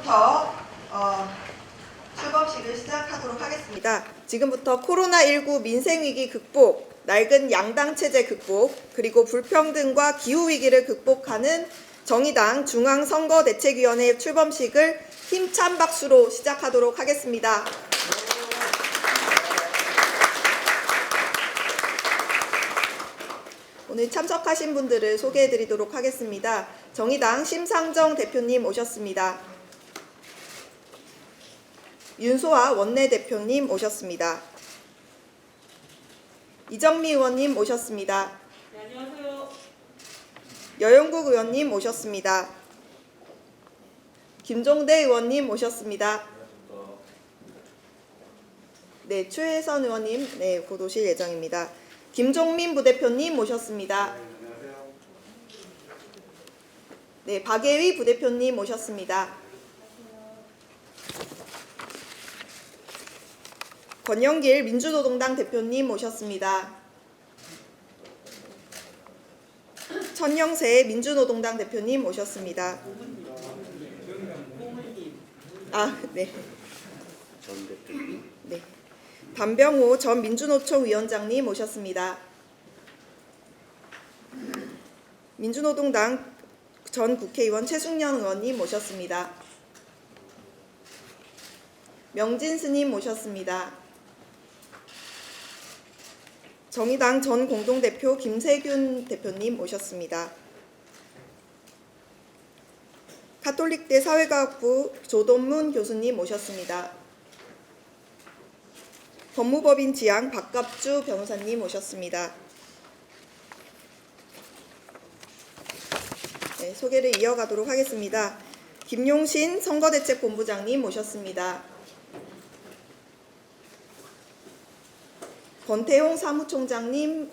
지금부터 출범식을 시작하도록 하겠습니다. 지금부터 코로나19 민생위기 극복, 낡은 양당체제 극복, 그리고 불평등과 기후위기를 극복하는 정의당 중앙선거대책위원회 출범식을 힘찬 박수로 시작하도록 하겠습니다. 오늘 참석하신 분들을 소개해드리도록 하겠습니다. 정의당 심상정 대표님 오셨습니다. 윤소아 원내대표님 오셨습니다. 이정미 의원님 오셨습니다. 네, 안녕하세요. 여영국 의원님 오셨습니다. 김종대 의원님 오셨습니다. 네, 최혜선 의원님 곧 오실 예정입니다. 김종민 부대표님 모셨습니다. 네, 박예위 부대표님 모셨습니다. 권영길 민주노동당 대표님 모셨습니다. 천영세 민주노동당 대표님 모셨습니다. 네. 전 대표님. 네. 반병호 전 민주노총 위원장님 모셨습니다. 민주노동당 전 국회의원 최승련 의원님 모셨습니다. 명진 스님 모셨습니다. 정의당 전 공동대표 김세균 대표님 모셨습니다. 가톨릭대 사회과학부 조동문 교수님 모셨습니다. 법무법인 지향 박갑주 변호사님 모셨습니다. 네, 소개를 이어가도록 하겠습니다. 김용신 선거대책본부장님 모셨습니다. 권태용 사무총장님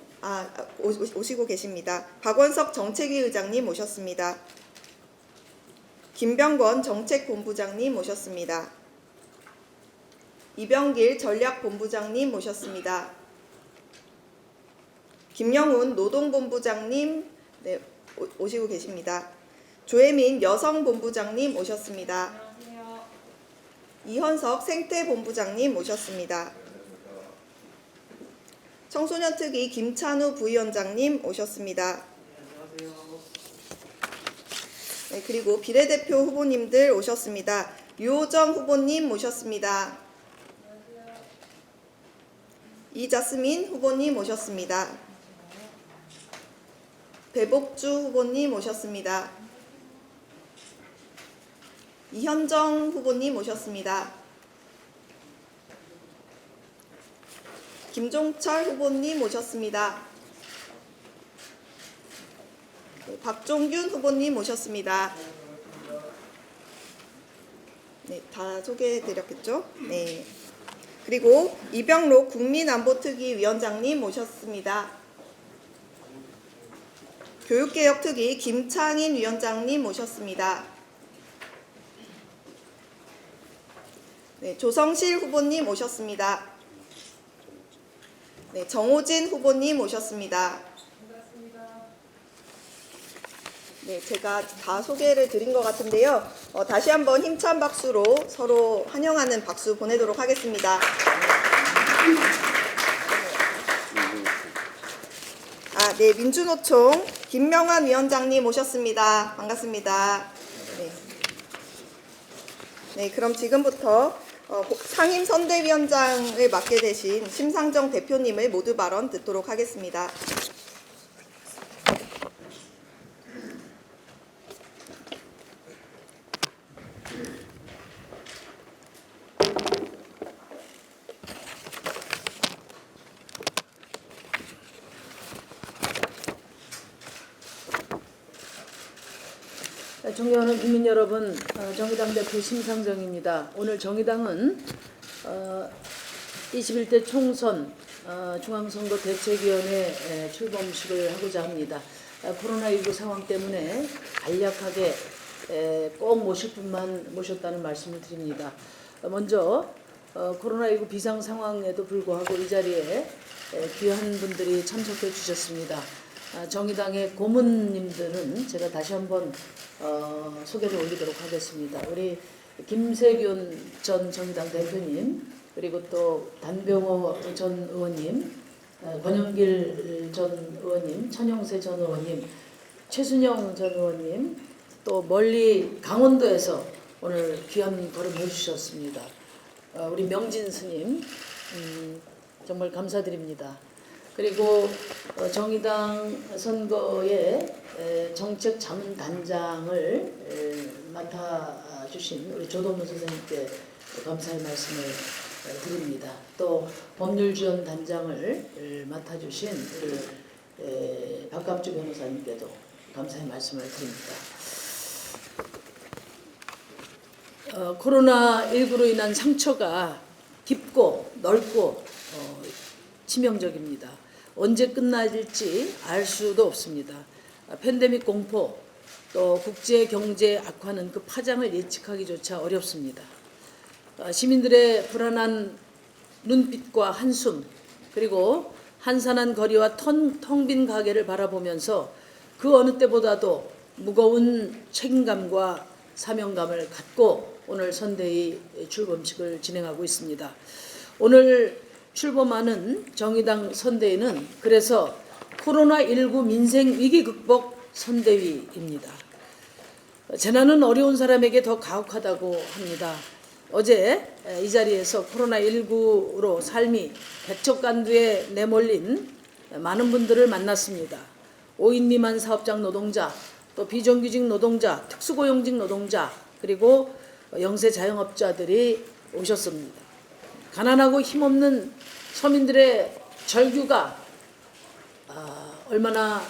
오시고 계십니다. 박원석 정책위 의장님 모셨습니다. 김병권 정책본부장님 모셨습니다. 이병길 전략본부장님 모셨습니다. 김영훈 노동본부장님 오시고 계십니다. 조혜민 여성본부장님 모셨습니다. 안녕하세요. 이현석 생태본부장님 모셨습니다. 청소년특위 김찬우 부위원장님 오셨습니다. 안녕하세요. 네, 그리고 비례대표 후보님들 오셨습니다. 유호정 후보님 모셨습니다. 이자스민 후보님 오셨습니다. 배복주 후보님 오셨습니다. 이현정 후보님 오셨습니다. 김종철 후보님 오셨습니다. 박종균 후보님 오셨습니다. 네, 다 소개해드렸겠죠? 네. 그리고 이병록 국민안보특위 위원장님 모셨습니다. 교육개혁특위 김창인 위원장님 모셨습니다. 네, 조성실 후보님 오셨습니다. 네, 정호진 후보님 오셨습니다. 네, 제가 다 소개를 드린 것 같은데요. 다시 한번 힘찬 박수로 서로 환영하는 박수 보내도록 하겠습니다. 네, 민주노총 김명환 위원장님 오셨습니다. 반갑습니다. 네, 그럼 지금부터 상임선대위원장을 맡게 되신 심상정 대표님의 모두 발언 듣도록 하겠습니다. 존경하는 국민 여러분, 정의당 대표 심상정입니다. 오늘 정의당은 21대 총선 중앙선거대책위원회 출범식을 하고자 합니다. 코로나19 상황 때문에 간략하게 꼭 모실 분만 모셨다는 말씀을 드립니다. 먼저 코로나19 비상 상황에도 불구하고 이 자리에 귀한 분들이 참석해 주셨습니다. 정의당의 고문님들은 제가 다시 한번 소개를 올리도록 하겠습니다. 우리 김세균 전 정의당 대표님, 그리고 또 단병호 전 의원님, 권영길 전 의원님, 천영세 전 의원님, 최순영 전 의원님, 또 멀리 강원도에서 오늘 귀한 걸음 해주셨습니다. 우리 명진 스님 정말 감사드립니다. 그리고 정의당 선거의 정책 자문단장을 맡아주신 우리 조동문 선생님께 감사의 말씀을 드립니다. 또 법률지원단장을 맡아주신 우리 박갑주 변호사님께도 감사의 말씀을 드립니다. 코로나19로 인한 상처가 깊고 넓고 치명적입니다. 언제 끝날지 알 수도 없습니다. 팬데믹 공포, 또 국제 경제 악화는 그 파장을 예측하기조차 어렵습니다. 시민들의 불안한 눈빛과 한숨, 그리고 한산한 거리와 텅 빈 가게를 바라보면서 그 어느 때보다도 무거운 책임감과 사명감을 갖고 오늘 선대위 출범식을 진행하고 있습니다. 오늘 출범하는 정의당 선대위는 그래서 코로나19 민생 위기 극복 선대위입니다. 재난은 어려운 사람에게 더 가혹하다고 합니다. 어제 이 자리에서 코로나19로 삶이 백척간두에 내몰린 많은 분들을 만났습니다. 5인 미만 사업장 노동자, 또 비정규직 노동자, 특수고용직 노동자, 그리고 영세 자영업자들이 오셨습니다. 가난하고 힘없는 서민들의 절규가 얼마나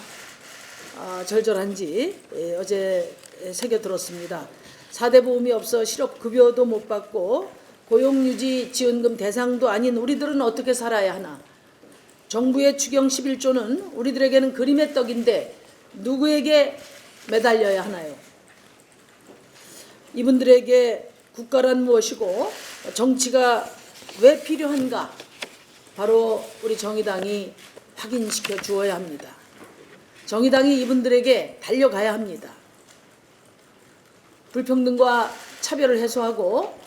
절절한지 어제 새겨 들었습니다. 4대 보험이 없어 실업급여도 못 받고 고용유지 지원금 대상도 아닌 우리들은 어떻게 살아야 하나. 정부의 추경 11조는 우리들에게는 그림의 떡인데 누구에게 매달려야 하나요? 이분들에게 국가란 무엇이고 정치가 왜 필요한가? 바로 우리 정의당이 확인시켜 주어야 합니다. 정의당이 이분들에게 달려가야 합니다. 불평등과 차별을 해소하고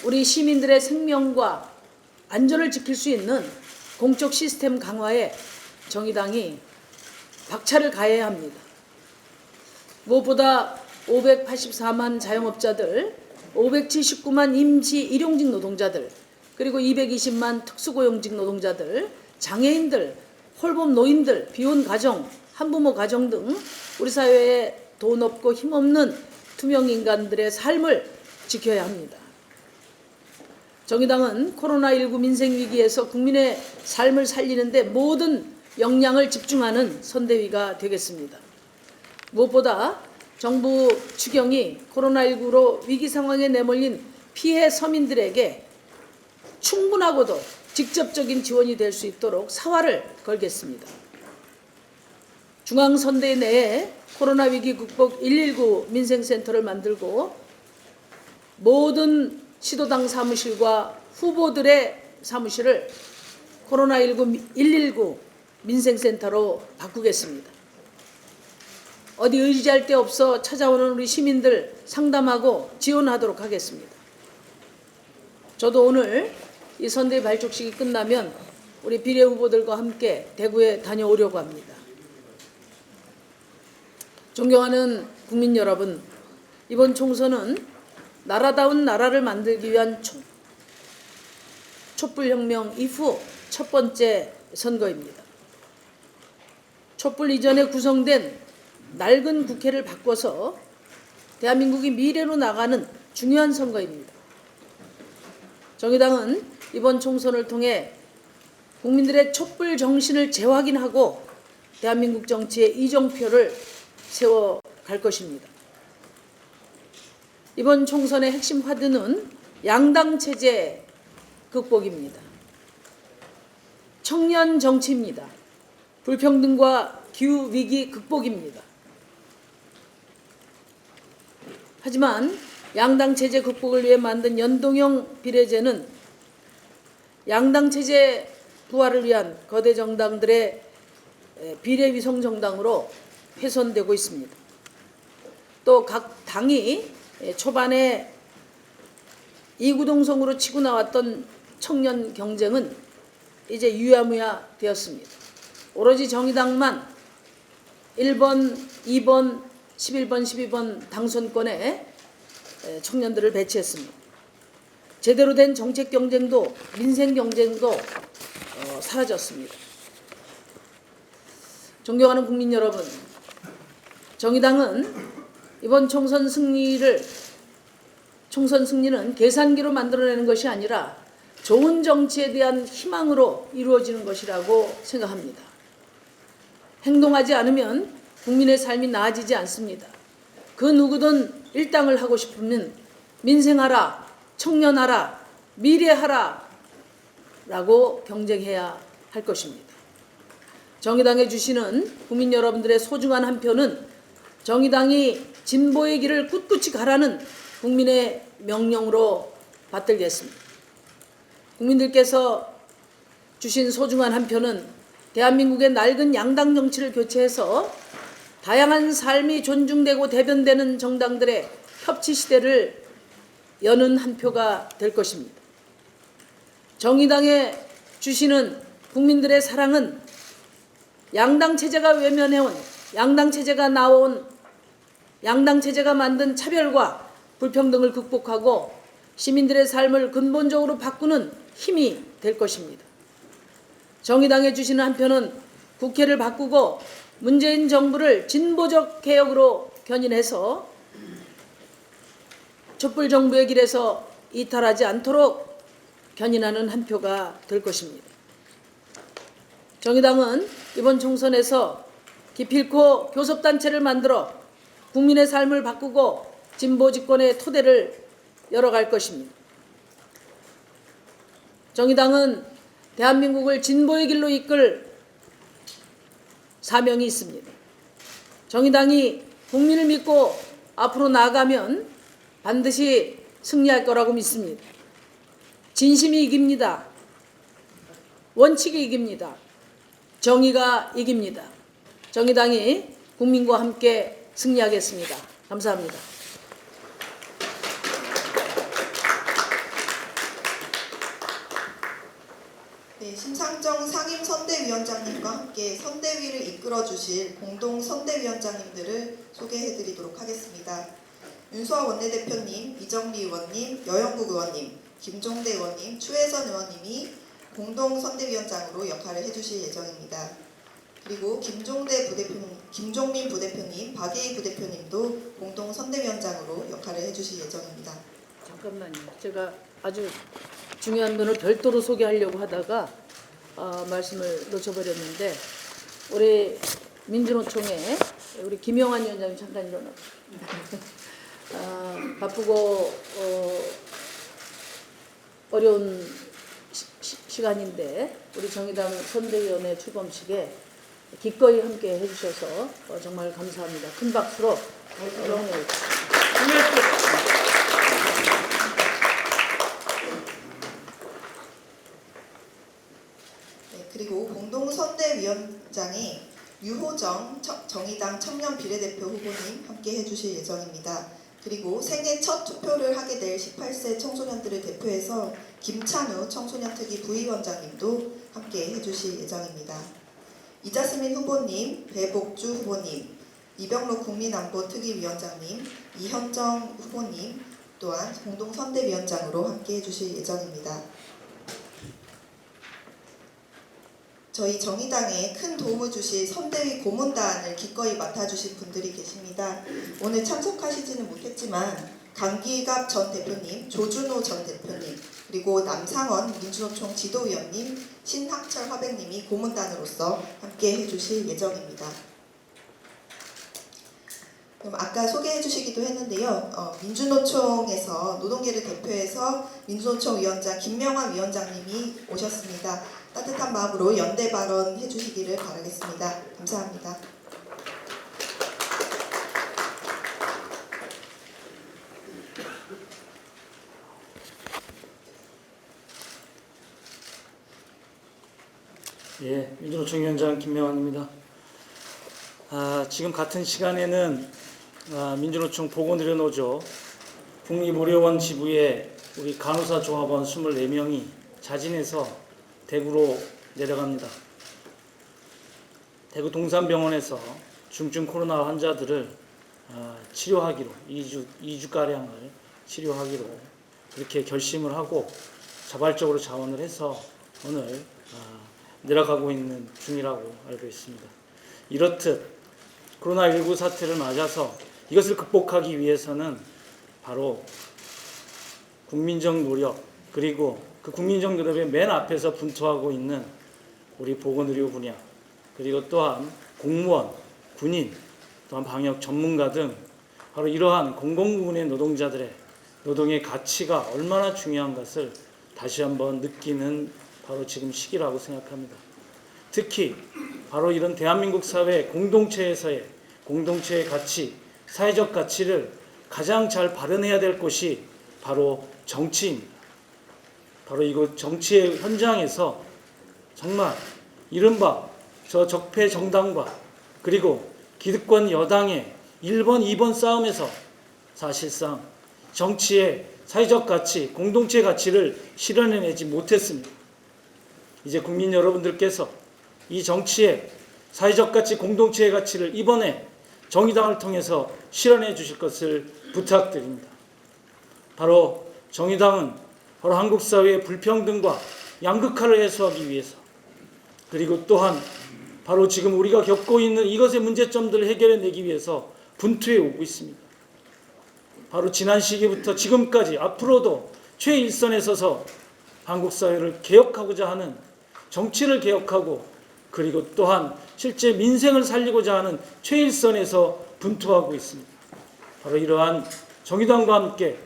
우리 시민들의 생명과 안전을 지킬 수 있는 공적 시스템 강화에 정의당이 박차를 가해야 합니다. 무엇보다 584만 자영업자들, 579만 임시 일용직 노동자들, 그리고 220만 특수고용직 노동자들, 장애인들, 홀몸 노인들, 비혼 가정, 한부모 가정 등 우리 사회에 돈 없고 힘없는 투명 인간들의 삶을 지켜야 합니다. 정의당은 코로나19 민생위기에서 국민의 삶을 살리는 데 모든 역량을 집중하는 선대위가 되겠습니다. 무엇보다 정부 추경이 코로나19로 위기 상황에 내몰린 피해 서민들에게 충분하고도 직접적인 지원이 될 수 있도록 사활을 걸겠습니다. 중앙선대위 내에 코로나 위기 극복 119 민생센터를 만들고 모든 시도당 사무실과 후보들의 사무실을 코로나19 119 민생센터로 바꾸겠습니다. 어디 의지할 데 없어 찾아오는 우리 시민들 상담하고 지원하도록 하겠습니다. 저도 오늘 이 선대위 발족식이 끝나면 우리 비례 후보들과 함께 대구에 다녀오려고 합니다. 존경하는 국민 여러분, 이번 총선은 나라다운 나라를 만들기 위한 촛불혁명 이후 첫 번째 선거입니다. 촛불 이전에 구성된 낡은 국회를 바꿔서 대한민국이 미래로 나가는 중요한 선거입니다. 정의당은 이번 총선을 통해 국민들의 촛불 정신을 재확인하고 대한민국 정치의 이정표를 세워갈 것입니다. 이번 총선의 핵심 화두는 양당 체제 극복입니다. 청년 정치입니다. 불평등과 기후 위기 극복입니다. 하지만 양당 체제 극복을 위해 만든 연동형 비례제는 양당 체제 부활을 위한 거대 정당들의 비례 위성 정당으로 훼손되고 있습니다. 또 각 당이 초반에 이구동성으로 치고 나왔던 청년 경쟁은 이제 유야무야 되었습니다. 오로지 정의당만 1번, 2번, 11번, 12번 당선권에 청년들을 배치했습니다. 제대로 된 정책 경쟁도 민생 경쟁도 사라졌습니다. 존경하는 국민 여러분, 정의당은 이번 총선 승리는 계산기로 만들어내는 것이 아니라 좋은 정치에 대한 희망으로 이루어지는 것이라고 생각합니다. 행동하지 않으면 국민의 삶이 나아지지 않습니다. 그 누구든 일당을 하고 싶으면 민생하라, 청년하라, 미래하라 라고 경쟁해야 할 것입니다. 정의당에 주시는 국민 여러분들의 소중한 한 표는 정의당이 진보의 길을 꿋꿋이 가라는 국민의 명령으로 받들겠습니다. 국민들께서 주신 소중한 한 표는 대한민국의 낡은 양당 정치를 교체해서 다양한 삶이 존중되고 대변되는 정당들의 협치 시대를 여는 한 표가 될 것입니다. 정의당에 주시는 국민들의 사랑은 양당 체제가 외면해온, 양당 체제가 만든 차별과 불평등을 극복하고 시민들의 삶을 근본적으로 바꾸는 힘이 될 것입니다. 정의당에 주시는 한 표는 국회를 바꾸고 문재인 정부를 진보적 개혁으로 견인해서 촛불 정부의 길에서 이탈하지 않도록 견인하는 한 표가 될 것입니다. 정의당은 이번 총선에서 기필코 교섭단체를 만들어 국민의 삶을 바꾸고 진보 집권의 토대를 열어갈 것입니다. 정의당은 대한민국을 진보의 길로 이끌 사명이 있습니다. 정의당이 국민을 믿고 앞으로 나아가면 반드시 승리할 거라고 믿습니다. 진심이 이깁니다. 원칙이 이깁니다. 정의가 이깁니다. 정의당이 국민과 함께 승리하겠습니다. 감사합니다. 네, 심상정 상임선대위원장님과 함께 선대위를 이끌어 주실 공동 선대위원장님들을 소개해 드리도록 하겠습니다. 윤소아 원내대표님, 이정미 의원님, 여영국 의원님, 김종대 의원님, 추혜선 의원님이 공동 선대위원장으로 역할을 해주실 예정입니다. 그리고 김종민 부대표님, 박예희 부대표님도 공동 선대위원장으로 역할을 해주실 예정입니다. 잠깐만요. 제가 아주 중요한 분을 별도로 소개하려고 하다가 말씀을 놓쳐버렸는데, 우리 민주노총의 우리 김영환 위원장님 잠깐 일어나. 바쁘고 어려운 시간인데 우리 정의당 선대위원회 출범식에 기꺼이 함께 해주셔서 정말 감사합니다. 큰 박수로 영원히 네, 그리고 공동선대위원장에 유호정 정의당 청년 비례대표 후보님 함께 해주실 예정입니다. 그리고 생애 첫 투표를 하게 될 18세 청소년들을 대표해서 김찬우 청소년특위 부위원장님도 함께 해주실 예정입니다. 이자스민 후보님, 배복주 후보님, 이병록 국민안보특위위원장님, 이현정 후보님 또한 공동선대위원장으로 함께 해주실 예정입니다. 저희 정의당에 큰 도움을 주실 선대위 고문단을 기꺼이 맡아주실 분들이 계십니다. 오늘 참석하시지는 못했지만 강기갑 전 대표님, 조준호 전 대표님, 그리고 남상원 민주노총 지도위원님, 신학철 화백님이 고문단으로서 함께 해주실 예정입니다. 그럼 아까 소개해 주시기도 했는데요. 민주노총에서 노동계를 대표해서 민주노총 위원장 김명환 위원장님이 오셨습니다. 따뜻한 마음으로 연대 발언 해주시기를 바라겠습니다. 감사합니다. 예, 민주노총 위원장 김명환입니다. 지금 같은 시간에는 민주노총 보건의료노조 국립의료원 지부의 우리 간호사 조합원 24명이 자진해서 대구로 내려갑니다. 대구 동산병원에서 중증 코로나 환자들을 치료하기로 2주가량을 치료하기로 그렇게 결심을 하고 자발적으로 자원을 해서 오늘 내려가고 있는 중이라고 알고 있습니다. 이렇듯 코로나19 사태를 맞아서 이것을 극복하기 위해서는 바로 국민적 노력, 그리고 그 국민적 노력의 맨 앞에서 분투하고 있는 우리 보건의료 분야, 그리고 또한 공무원, 군인, 또한 방역 전문가 등 바로 이러한 공공부문의 노동자들의 노동의 가치가 얼마나 중요한 것을 다시 한번 느끼는 바로 지금 시기라고 생각합니다. 특히 바로 이런 대한민국 사회 공동체에서의 공동체의 가치, 사회적 가치를 가장 잘 발현해야 될 곳이 바로 정치입니다. 바로 이곳 정치의 현장에서 정말 이른바 저 적폐 정당과 그리고 기득권 여당의 1번, 2번 싸움에서 사실상 정치의 사회적 가치, 공동체 가치를 실현해내지 못했습니다. 이제 국민 여러분들께서 이 정치의 사회적 가치, 공동체의 가치를 이번에 정의당을 통해서 실현해 주실 것을 부탁드립니다. 바로 정의당은 바로 한국 사회의 불평등과 양극화를 해소하기 위해서, 그리고 또한 바로 지금 우리가 겪고 있는 이것의 문제점들을 해결해내기 위해서 분투해 오고 있습니다. 바로 지난 시기부터 지금까지 앞으로도 최일선에 서서 한국 사회를 개혁하고자 하는, 정치를 개혁하고 그리고 또한 실제 민생을 살리고자 하는 최일선에서 분투하고 있습니다. 바로 이러한 정의당과 함께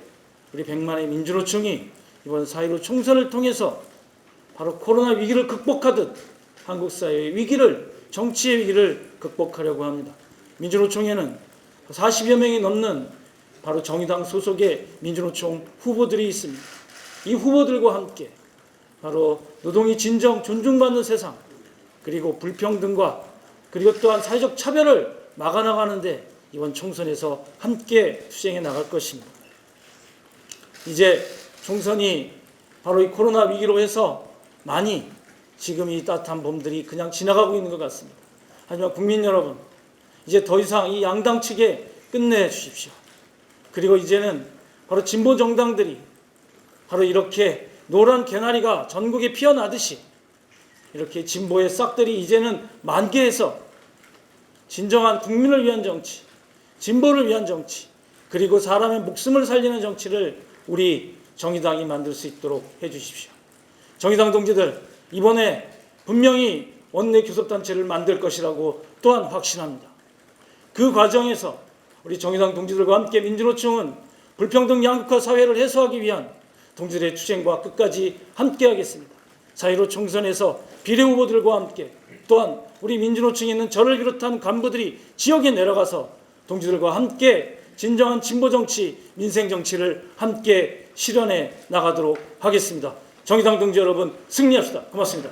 우리 100만의 민주노총이 이번 4.15 총선을 통해서 바로 코로나 위기를 극복하듯 한국 사회의 위기를, 정치의 위기를 극복하려고 합니다. 민주노총에는 40여 명이 넘는 바로 정의당 소속의 민주노총 후보들이 있습니다. 이 후보들과 함께 바로 노동이 진정 존중받는 세상, 그리고 불평등과 그리고 또한 사회적 차별을 막아나가는데 이번 총선에서 함께 투쟁해 나갈 것입니다. 이제 총선이 바로 이 코로나 위기로 해서 많이 지금 이 따뜻한 봄들이 그냥 지나가고 있는 것 같습니다. 하지만 국민 여러분, 이제 더 이상 이 양당 측에 끝내주십시오. 그리고 이제는 바로 진보 정당들이 바로 이렇게 노란 개나리가 전국에 피어나듯이 이렇게 진보의 싹들이 이제는 만개해서 진정한 국민을 위한 정치, 진보를 위한 정치, 그리고 사람의 목숨을 살리는 정치를 우리 정의당이 만들 수 있도록 해주십시오. 정의당 동지들, 이번에 분명히 원내 교섭단체를 만들 것이라고 또한 확신합니다. 그 과정에서 우리 정의당 동지들과 함께 민주노총은 불평등 양극화 사회를 해소하기 위한 동지들의 투쟁과 끝까지 함께하겠습니다. 4.15 총선에서 비례후보들과 함께 또한 우리 민주노총에 있는 저를 비롯한 간부들이 지역에 내려가서 동지들과 함께 진정한 진보정치, 민생정치를 함께 실현해 나가도록 하겠습니다. 정의당 동지 여러분, 승리합시다. 고맙습니다.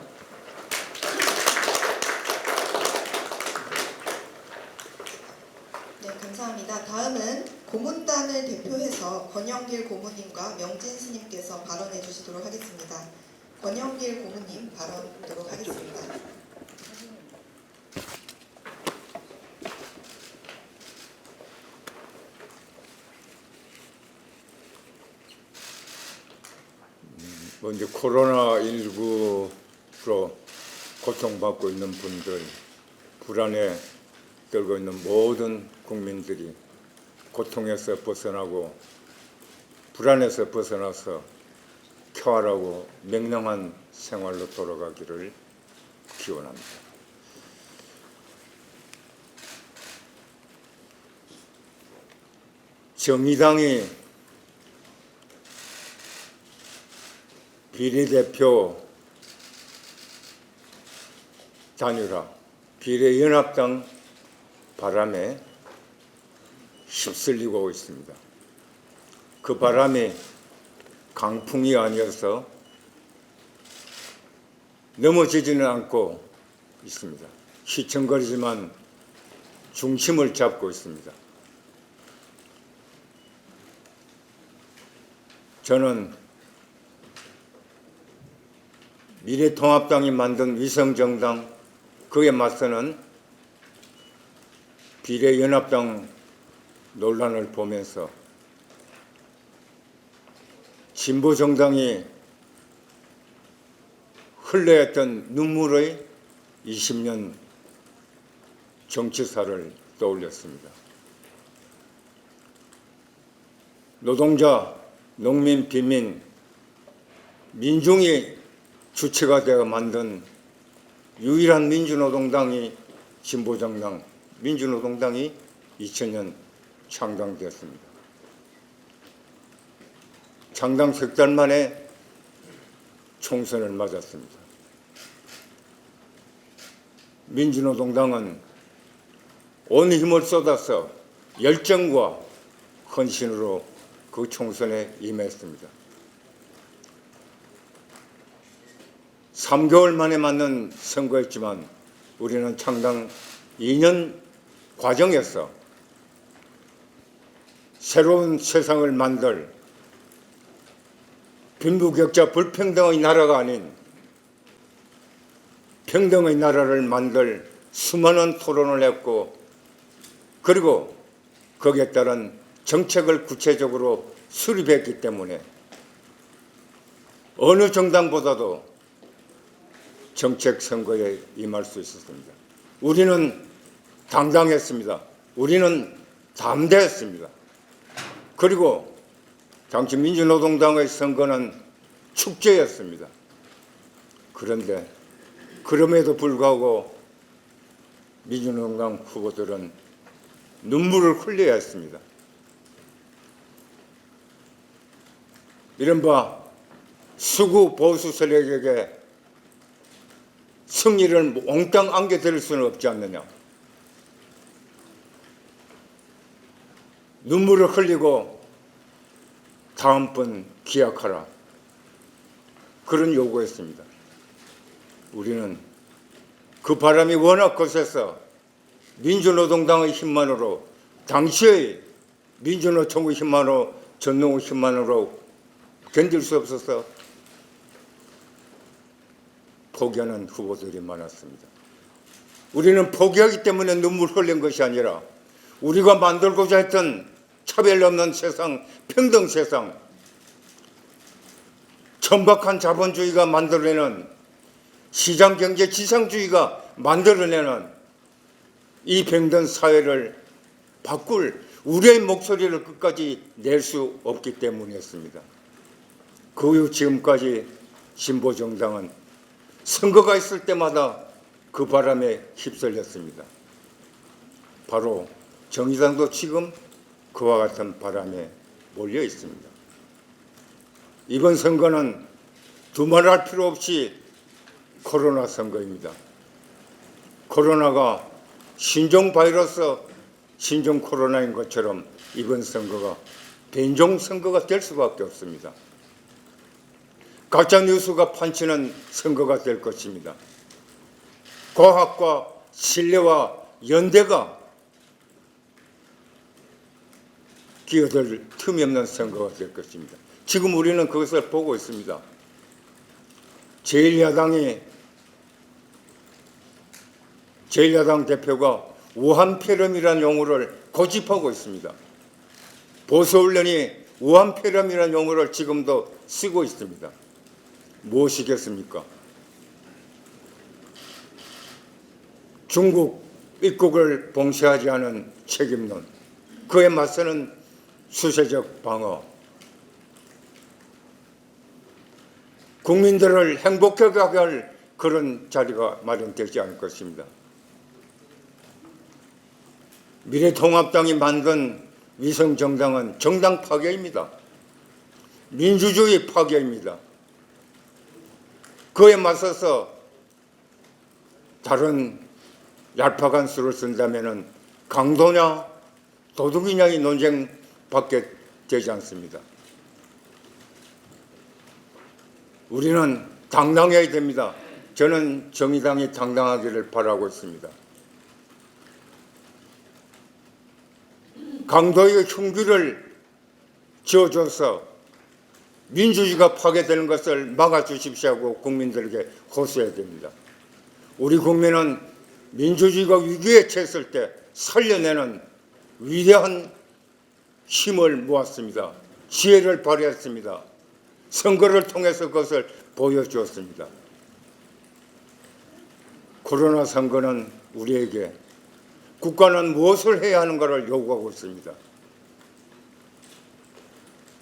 네, 감사합니다. 다음은 고문단을 대표해서 권영길 고문님과 명진 스님께서 발언해 주시도록 하겠습니다. 권영길 고문님 발언하도록 하겠습니다. 먼저 코로나19로 고통받고 있는 분들, 불안에 떨고 있는 모든 국민들이 고통에서 벗어나고 불안에서 벗어나서 쾌활하고 명랑한 생활로 돌아가기를 기원합니다. 정의당이 비례대표 단일화, 비례연합당 바람에 휩쓸리고 있습니다. 그 바람이 강풍이 아니어서 넘어지지는 않고 있습니다. 휘청거리지만 중심을 잡고 있습니다. 저는 미래통합당이 만든 위성정당, 그에 맞서는 비례연합당 논란을 보면서 진보정당이 흘려야 했던 눈물의 20년 정치사를 떠올렸습니다. 노동자, 농민, 빈민, 민중이 주체가 되어 만든 유일한 민주노동당이 진보정당, 민주노동당이 2000년 창당되었습니다. 창당 석 달 만에 총선을 맞았습니다. 민주노동당은 온 힘을 쏟아서 열정과 헌신으로 그 총선에 임했습니다. 3개월 만에 맞는 선거였지만 우리는 창당 2년 과정에서 새로운 세상을 만들 빈부격차 불평등의 나라가 아닌 평등의 나라를 만들 수많은 토론을 했고, 그리고 거기에 따른 정책을 구체적으로 수립했기 때문에 어느 정당보다도 정책 선거에 임할 수 있었습니다. 우리는 당당했습니다. 우리는 담대했습니다. 그리고 당시 민주노동당의 선거는 축제였습니다. 그런데 그럼에도 불구하고 민주노동당 후보들은 눈물을 흘려야 했습니다. 이른바 수구 보수 세력에게 승리를 몽땅 안겨드릴 수는 없지 않느냐. 눈물을 흘리고 다음번 기약하라. 그런 요구했습니다. 우리는 그 바람이 워낙 거세서 민주노동당의 힘만으로, 당시의 민주노총의 힘만으로, 전농의 힘만으로 견딜 수 없어서 포기하는 후보들이 많았습니다. 우리는 포기하기 때문에 눈물 흘린 것이 아니라 우리가 만들고자 했던 차별 없는 세상, 평등 세상, 천박한 자본주의가 만들어내는 시장경제 지상주의가 만들어내는 이 병든 사회를 바꿀 우리의 목소리를 끝까지 낼 수 없기 때문이었습니다. 그 이후 지금까지 진보정당은 선거가 있을 때마다 그 바람에 휩쓸렸습니다. 바로 정의당도 지금 그와 같은 바람에 몰려 있습니다. 이번 선거는 두말할 필요 없이 코로나 선거입니다. 코로나가 신종 바이러스, 신종 코로나인 것처럼 이번 선거가 변종 선거가 될 수밖에 없습니다. 가짜 뉴스가 판치는 선거가 될 것입니다. 과학과 신뢰와 연대가 끼어들 틈이 없는 선거가 될 것입니다. 지금 우리는 그것을 보고 있습니다. 제1야당 대표가 우한폐렴이라는 용어를 고집하고 있습니다. 보수 언론이 우한폐렴이라는 용어를 지금도 쓰고 있습니다. 무엇이겠습니까? 중국 입국을 봉쇄하지 않은 책임론, 그에 맞서는 수세적 방어, 국민들을 행복하게 할 그런 자리가 마련되지 않을 것입니다. 미래통합당이 만든 위성정당은 정당 파괴입니다. 민주주의 파괴입니다. 그에 맞서서 다른 얄팍한 수를 쓴다면 강도냐 도둑이냐의 논쟁밖에 되지 않습니다. 우리는 당당해야 됩니다. 저는 정의당이 당당하기를 바라고 있습니다. 강도의 흉기를 쥐어줘서 민주주의가 파괴되는 것을 막아주십시오 하고 국민들에게 호소해야 됩니다. 우리 국민은 민주주의가 위기에 처했을 때 살려내는 위대한 힘을 모았습니다. 지혜를 발휘했습니다. 선거를 통해서 그것을 보여주었습니다. 코로나 선거는 우리에게 국가는 무엇을 해야 하는가를 요구하고 있습니다.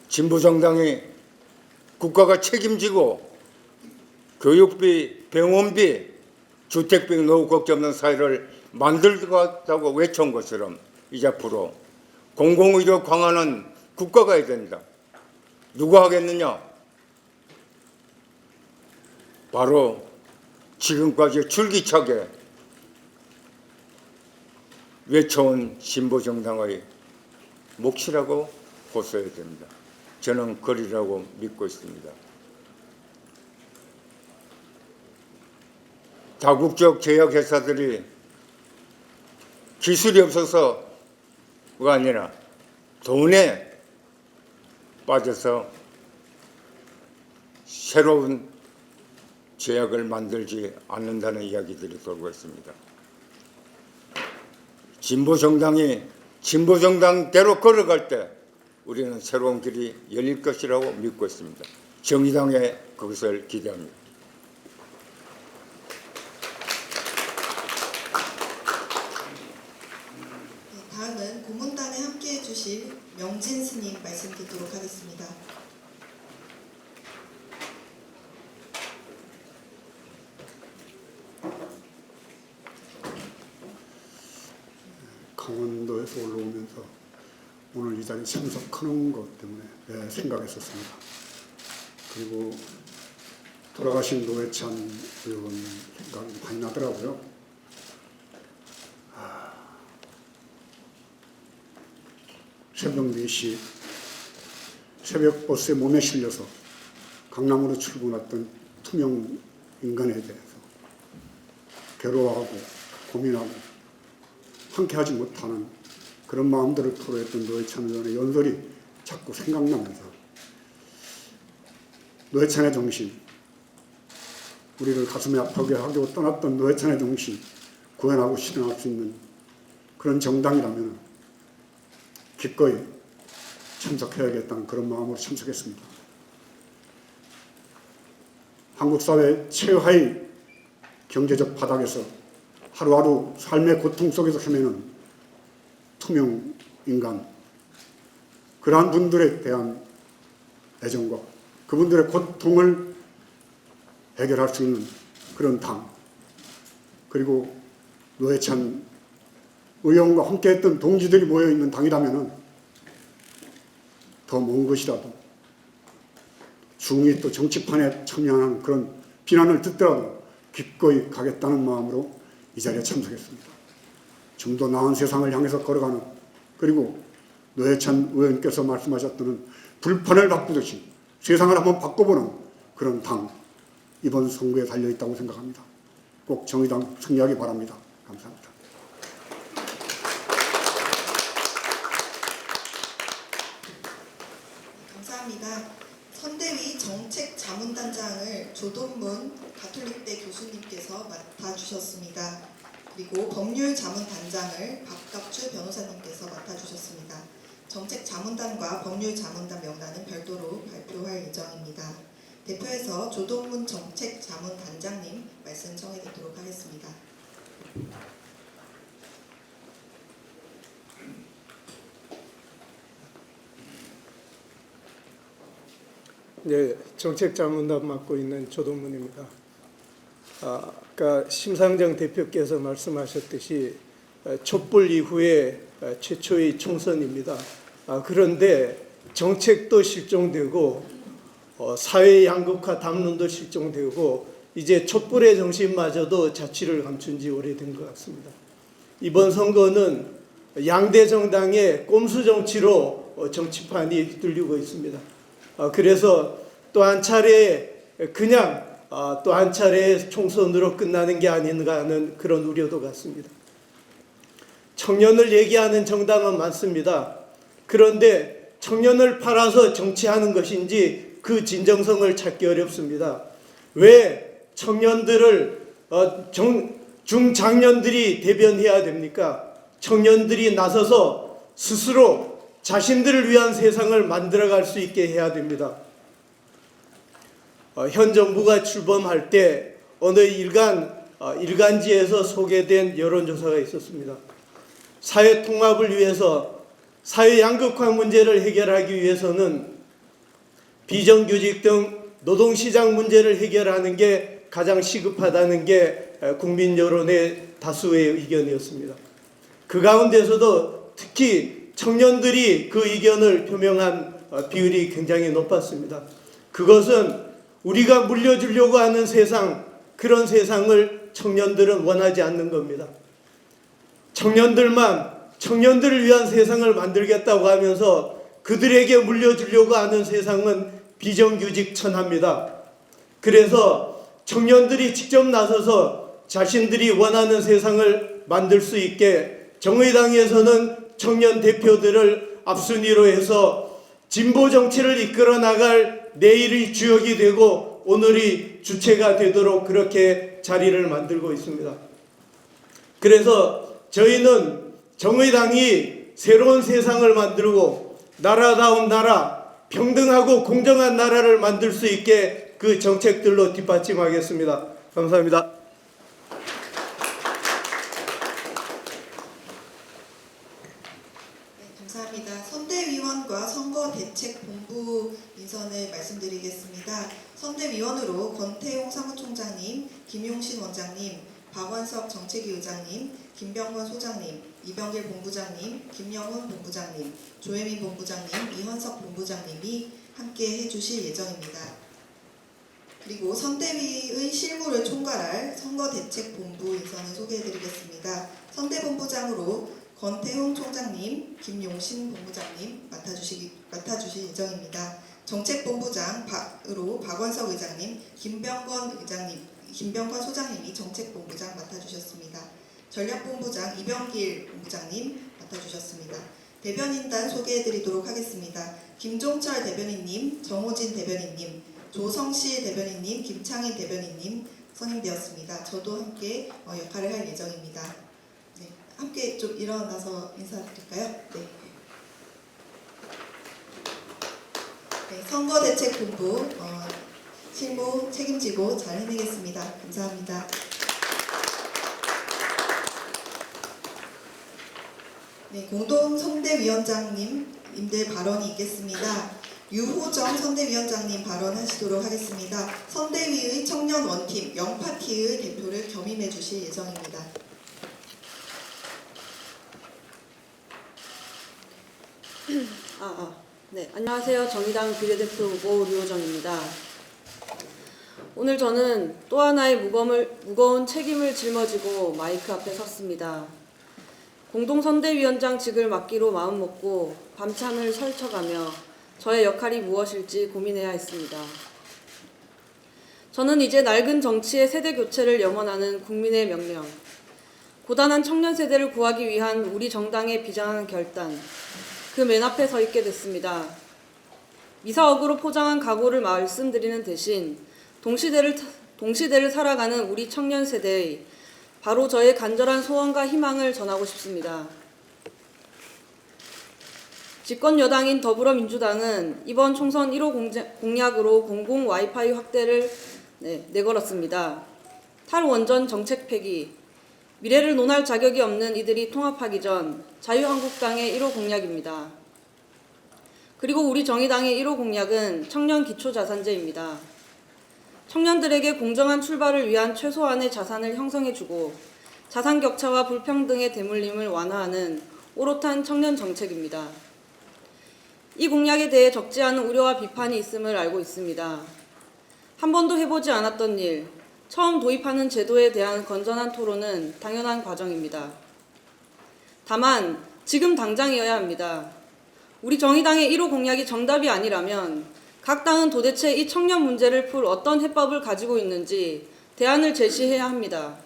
진보정당이 국가가 책임지고 교육비, 병원비, 주택비, 노후 걱정 없는 사회를 만들겠다고 외쳐온 것처럼 이제 앞으로 공공의료 강화는 국가가 해야 된다. 누가 하겠느냐? 바로 지금까지 줄기차게 외쳐온 진보정당의 몫이라고 호소해야 됩니다. 저는 그리라고 믿고 있습니다. 다국적 제약회사들이 기술이 없어서가 아니라 돈에 빠져서 새로운 제약을 만들지 않는다는 이야기들이 돌고 있습니다. 진보정당이 진보정당대로 걸어갈 때 우리는 새로운 길이 열릴 것이라고 믿고 있습니다. 정의당에 그것을 기대합니다. 네, 다음은 고문단에 함께해 주실 명진 스님 말씀 듣도록 하겠습니다. 강원도에서 올라오면서 오늘 이 자리에 참석하는 것 때문에 생각했었습니다. 그리고 돌아가신 노회찬 의원 생각이 많이 나더라고요. 새벽 4시 새벽 버스에 몸에 실려서 강남으로 출근했던 투명 인간에 대해서 괴로워하고 고민하고 함께하지 못하는 그런 마음들을 토로했던 노회찬 의원의 연설이 자꾸 생각나면서 노회찬의 정신, 우리를 가슴에 아프게 하고 떠났던 노회찬의 정신 구현하고 실현할 수 있는 그런 정당이라면 기꺼이 참석해야겠다는 그런 마음으로 참석했습니다. 한국 사회 최하의 경제적 바닥에서 하루하루 삶의 고통 속에서 헤매는 투명 인간, 그러한 분들에 대한 애정과 그분들의 고통을 해결할 수 있는 그런 당, 그리고 노회찬 의원과 함께했던 동지들이 모여있는 당이라면 더 먼 것이라도 중이 또 정치판에 참여하는 그런 비난을 듣더라도 기꺼이 가겠다는 마음으로 이 자리에 참석했습니다. 좀 더 나은 세상을 향해서 걸어가는, 그리고 노회찬 의원께서 말씀하셨던 불판을 바꾸듯이 세상을 한번 바꿔보는 그런 당, 이번 선거에 달려있다고 생각합니다. 꼭 정의당 승리하기 바랍니다. 감사합니다. 감사합니다. 선대위 정책자문단장을 조동문 가톨릭대 교수님께서 맡아주셨습니다. 그리고 법률자문단장을 박갑주 변호사님께서 맡아주셨습니다. 정책자문단과 법률자문단 명단은 별도로 발표할 예정입니다. 대표해서 조동문 정책자문단장님 말씀 청해 듣도록 하겠습니다. 네, 정책자문단 맡고 있는 조동문입니다. 아까 심상정 대표께서 말씀하셨듯이 촛불 이후에 최초의 총선입니다. 그런데 정책도 실종되고 사회 양극화 담론도 실종되고 이제 촛불의 정신마저도 자취를 감춘 지 오래된 것 같습니다. 이번 선거는 양대 정당의 꼼수 정치로 정치판이 휘둘리고 있습니다. 그래서 또 한 차례 그냥 또 한 차례 총선으로 끝나는 게 아닌가 하는 그런 우려도 같습니다. 청년을 얘기하는 정당은 많습니다. 그런데 청년을 팔아서 정치하는 것인지 그 진정성을 찾기 어렵습니다. 왜 청년들을 중장년들이 대변해야 됩니까? 청년들이 나서서 스스로 자신들을 위한 세상을 만들어갈 수 있게 해야 됩니다. 현 정부가 출범할 때 어느 일간지에서 소개된 여론조사가 있었습니다. 사회 통합을 위해서, 사회 양극화 문제를 해결하기 위해서는 비정규직 등 노동시장 문제를 해결하는 게 가장 시급하다는 게 국민 여론의 다수의 의견이었습니다. 그 가운데서도 특히 청년들이 그 의견을 표명한 비율이 굉장히 높았습니다. 그것은 우리가 물려주려고 하는 세상, 그런 세상을 청년들은 원하지 않는 겁니다. 청년들을 위한 세상을 만들겠다고 하면서 그들에게 물려주려고 하는 세상은 비정규직 천하입니다. 그래서 청년들이 직접 나서서 자신들이 원하는 세상을 만들 수 있게 정의당에서는 청년 대표들을 앞순위로 해서 진보 정치를 이끌어 나갈 내일의 주역이 되고 오늘이 주체가 되도록 그렇게 자리를 만들고 있습니다. 그래서 저희는 정의당이 새로운 세상을 만들고 나라다운 나라, 평등하고 공정한 나라를 만들 수 있게 그 정책들로 뒷받침하겠습니다. 감사합니다. 네, 감사합니다. 선대위원과 선거대책본부 인선을 말씀드리겠습니다. 선대위원으로 권태용 사무총장님, 김용신 원장님, 박원석 정책위 의장님, 김병건 소장님, 이병길 본부장님, 김영훈 본부장님, 조혜민 본부장님, 이현석 본부장님이 함께 해주실 예정입니다. 그리고 선대위의 실무를 총괄할 선거대책본부 인선을 소개해드리겠습니다. 선대본부장으로 권태용 총장님, 김용신 본부장님 맡아주실 예정입니다. 정책본부장으로 박원석 의장님, 김병건 소장님이 정책본부장 맡아주셨습니다. 전략본부장 이병길 본부장님 맡아주셨습니다. 대변인단 소개해드리도록 하겠습니다. 김종철 대변인님, 정호진 대변인님, 조성실 대변인님, 김창인 대변인님 선임되었습니다. 저도 함께 역할을 할 예정입니다. 네, 함께 좀 일어나서 인사드릴까요? 네. 네, 선거대책본부 실무 책임지고 잘 해내겠습니다. 감사합니다. 네, 공동 선대위원장님들 발언이 있겠습니다. 유호정 선대위원장님 발언하시도록 하겠습니다. 선대위의 청년 원팀 영파티의 대표를 겸임해 주실 예정입니다. 네, 안녕하세요. 정의당 비례대표 후보 류호정입니다. 오늘 저는 또 하나의 무거운 책임을 짊어지고 마이크 앞에 섰습니다. 공동선대위원장직을 맡기로 마음먹고 밤참을 설쳐가며 저의 역할이 무엇일지 고민해야 했습니다. 저는 이제 낡은 정치의 세대 교체를 염원하는 국민의 명령, 고단한 청년 세대를 구하기 위한 우리 정당의 비장한 결단, 그 맨 앞에 서 있게 됐습니다. 미사억으로 포장한 각오를 말씀드리는 대신 동시대를 살아가는 우리 청년 세대의 바로 저의 간절한 소원과 희망을 전하고 싶습니다. 집권 여당인 더불어민주당은 이번 총선 1호 공약으로 공공 와이파이 확대를 내걸었습니다. 탈원전 정책 폐기, 미래를 논할 자격이 없는 이들이 통합하기 전 자유한국당의 1호 공약입니다. 그리고 우리 정의당의 1호 공약은 청년 기초자산제입니다. 청년들에게 공정한 출발을 위한 최소한의 자산을 형성해주고 자산 격차와 불평등의 대물림을 완화하는 오롯한 청년 정책입니다. 이 공약에 대해 적지 않은 우려와 비판이 있음을 알고 있습니다. 한 번도 해보지 않았던 일, 처음 도입하는 제도에 대한 건전한 토론은 당연한 과정입니다. 다만 지금 당장이어야 합니다. 우리 정의당의 1호 공약이 정답이 아니라면 각 당은 도대체 이 청년 문제를 풀 어떤 해법을 가지고 있는지 대안을 제시해야 합니다.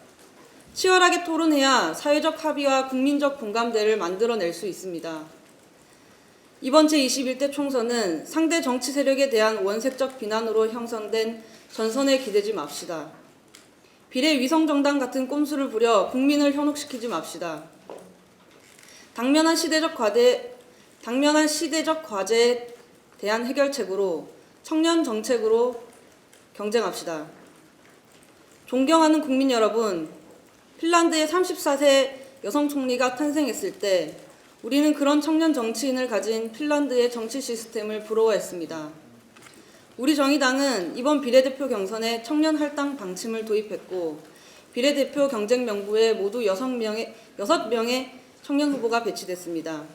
치열하게 토론해야 사회적 합의와 국민적 공감대를 만들어낼 수 있습니다. 이번 제21대 총선은 상대 정치 세력에 대한 원색적 비난으로 형성된 전선에 기대지 맙시다. 비례 위성정당 같은 꼼수를 부려 국민을 현혹시키지 맙시다. 당면한 시대적 과제에 대한 해결책으로 청년 정책으로 경쟁합시다. 존경하는 국민 여러분, 핀란드의 34세 여성 총리가 탄생했을 때 우리는 그런 청년 정치인을 가진 핀란드의 정치 시스템을 부러워했습니다. 우리 정의당은 이번 비례대표 경선에 청년 할당 방침을 도입했고 비례대표 경쟁 명부에 모두 6명의 청년 후보가 배치됐습니다.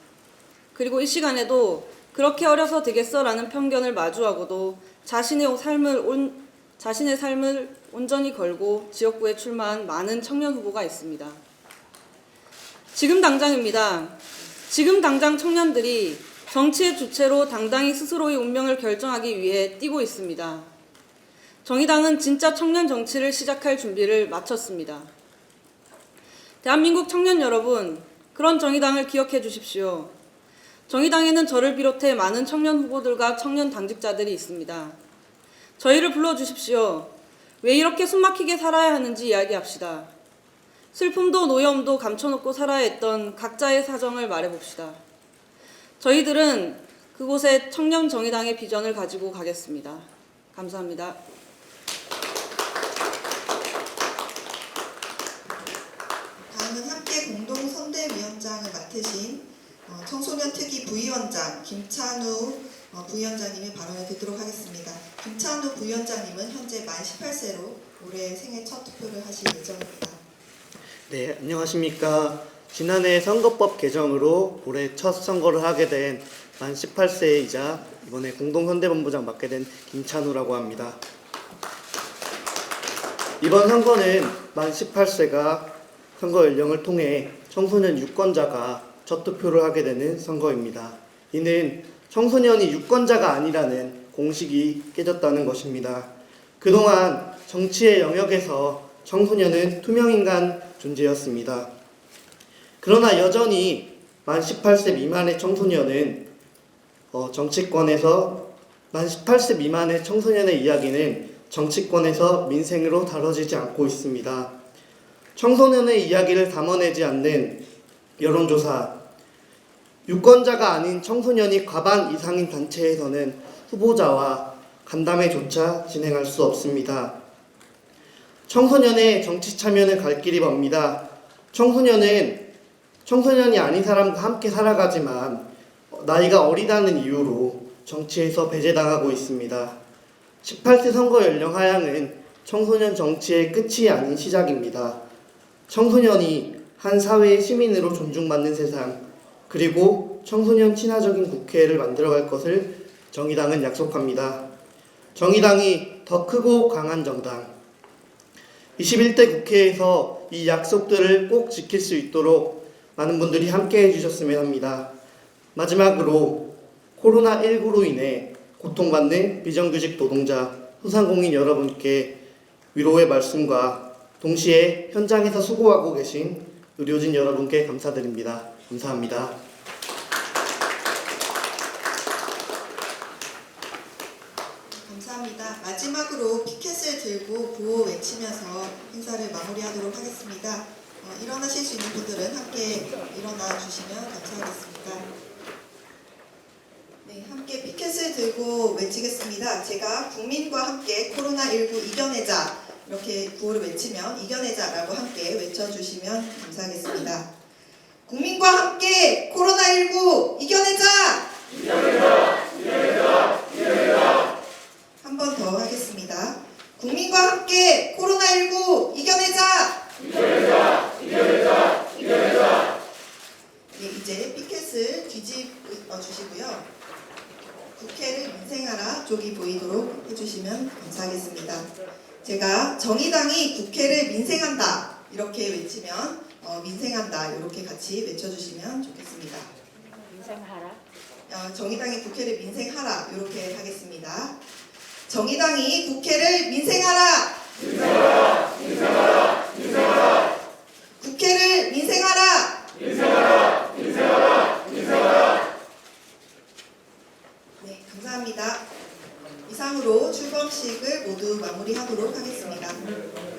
그리고 이 시간에도 그렇게 어려서 되겠어라는 편견을 마주하고도 자신의 삶을 온전히 걸고 지역구에 출마한 많은 청년 후보가 있습니다. 지금 당장입니다. 지금 당장 청년들이 정치의 주체로 당당히 스스로의 운명을 결정하기 위해 뛰고 있습니다. 정의당은 진짜 청년 정치를 시작할 준비를 마쳤습니다. 대한민국 청년 여러분, 그런 정의당을 기억해 주십시오. 정의당에는 저를 비롯해 많은 청년 후보들과 청년 당직자들이 있습니다. 저희를 불러주십시오. 왜 이렇게 숨막히게 살아야 하는지 이야기합시다. 슬픔도 노여움도 감춰놓고 살아야 했던 각자의 사정을 말해봅시다. 저희들은 그곳에 청년 정의당의 비전을 가지고 가겠습니다. 감사합니다. 다음은 함께 공동선대위원장을 맡으신 청소년 특위 부위원장 김찬우 부위원장님의 발언을 듣도록 하겠습니다. 김찬우 부위원장님은 현재 만 18세로 올해 생애 첫 투표를 하실 예정입니다. 네, 안녕하십니까. 지난해 선거법 개정으로 올해 첫 선거를 하게 된 만 18세이자 이번에 공동선대본부장 맡게 된 김찬우라고 합니다. 이번 선거는 만 18세가 선거 연령을 통해 청소년 유권자가 첫 투표를 하게 되는 선거입니다. 이는 청소년이 유권자가 아니라는 공식이 깨졌다는 것입니다. 그동안 정치의 영역에서 청소년은 투명인간 존재였습니다. 그러나 여전히 만 18세 미만의 청소년은 정치권에서 만 18세 미만의 청소년의 이야기는 정치권에서 민생으로 다뤄지지 않고 있습니다. 청소년의 이야기를 담아내지 않는 여론조사, 유권자가 아닌 청소년이 과반 이상인 단체에서는 후보자와 간담회조차 진행할 수 없습니다. 청소년의 정치 참여는 갈 길이 멉니다. 청소년이 아닌 사람과 함께 살아가지만 나이가 어리다는 이유로 정치에서 배제당하고 있습니다. 18세 선거 연령 하향은 청소년 정치의 끝이 아닌 시작입니다. 청소년이 한 사회의 시민으로 존중받는 세상, 그리고 청소년 친화적인 국회를 만들어갈 것을 정의당은 약속합니다. 정의당이 더 크고 강한 정당, 21대 국회에서 이 약속들을 꼭 지킬 수 있도록 많은 분들이 함께 해주셨으면 합니다. 마지막으로 코로나19로 인해 고통받는 비정규직 노동자, 소상공인 여러분께 위로의 말씀과 동시에 현장에서 수고하고 계신 의료진 여러분께 감사드립니다. 감사합니다. 감사합니다. 마지막으로 피켓을 들고 구호 외치면서 행사를 마무리하도록 하겠습니다. 일어나실 수 있는 분들은 함께 일어나 주시면 감사하겠습니다. 네, 함께 피켓을 들고 외치겠습니다. 제가 국민과 함께 코로나19 이겨내자 이렇게 구호를 외치면 이겨내자라고 함께 외쳐주시면 감사하겠습니다. 국민과 함께 코로나19 이겨내자! 이겨내자! 이겨내자! 이겨내자! 한 번 더 하겠습니다. 국민과 함께 코로나19 이겨내자! 이겨내자! 이겨내자! 이겨내자! 네, 이제 피켓을 뒤집어 주시고요. 국회를 민생하라 쪽이 보이도록 해주시면 감사하겠습니다. 제가 정의당이 국회를 민생한다 이렇게 외치면 민생한다 이렇게 같이 외쳐주시면 좋겠습니다. 민생하라? 정의당이 국회를 민생하라 이렇게 하겠습니다. 정의당이 국회를 민생하라! 민생하라! 민생하라! 민생하라! 국회를 민생하라! 민생하라! 민생하라! 민생하라! 출범식을 모두 마무리하도록 하겠습니다.